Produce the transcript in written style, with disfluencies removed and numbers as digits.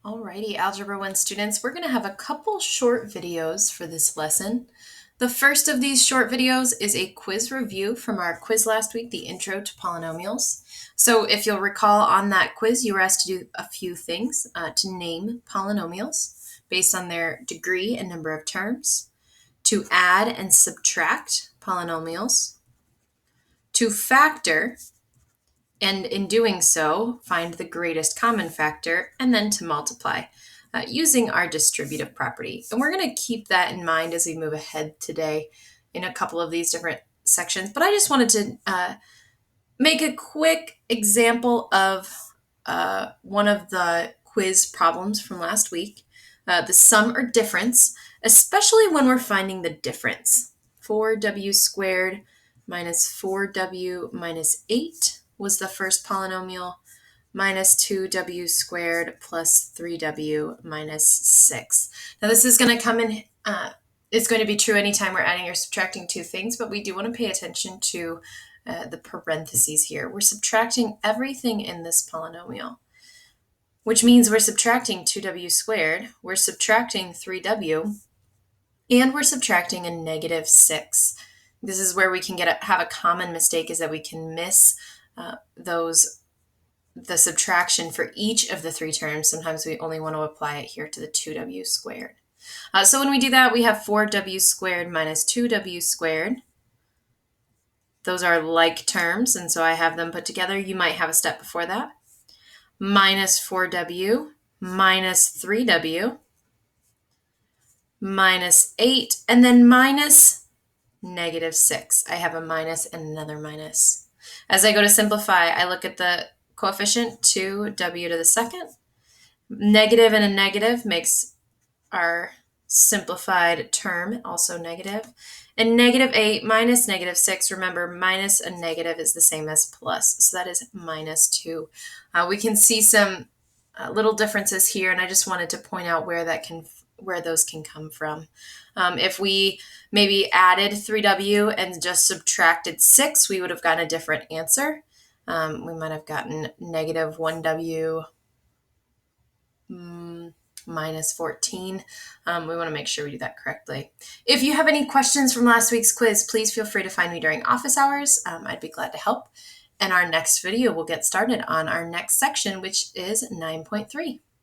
Alrighty, Algebra 1 students, we're going to have a couple short videos for this lesson. The first of these short videos is a quiz review from our quiz last week, the Intro to Polynomials. So if you'll recall on that quiz, you were asked to do a few things, to name polynomials based on their degree and number of terms, to add and subtract polynomials, to factor, and in doing so, find the greatest common factor, and then to multiply using our distributive property. And we're going to keep that in mind as we move ahead today in a couple of these different sections. But I just wanted to make a quick example of one of the quiz problems from last week, the sum or difference, especially when we're finding the difference. 4w squared minus 4w minus 8 was the first polynomial, minus 2w squared plus 3w minus 6. Now this is going to come in, it's going to be true anytime we're adding or subtracting two things, but we do want to pay attention to the parentheses here. We're subtracting everything in this polynomial, which means we're subtracting 2w squared, we're subtracting 3w, and we're subtracting a negative 6. This is where we can have a common mistake, is that we can miss the subtraction for each of the three terms. Sometimes we only want to apply it here to the 2w squared. So when we do that, we have 4w squared minus 2w squared. Those are like terms, and so I have them put together. You might have a step before that. Minus 4w minus 3w minus 8, and then minus negative 6. I have a minus and another minus. As I go to simplify, I look at the coefficient 2w to the second. Negative and a negative makes our simplified term also negative. And negative 8 minus negative 6, remember, minus a negative is the same as plus, so that is minus 2. We can see some little differences here, and I just wanted to point out where those can come from. If we maybe added 3w and just subtracted 6, we would have gotten a different answer. We might have gotten negative 1w minus 14. We want to make sure we do that correctly. If you have any questions from last week's quiz, please feel free to find me during office hours. I'd be glad to help. And our next video will get started on our next section, which is 9.3.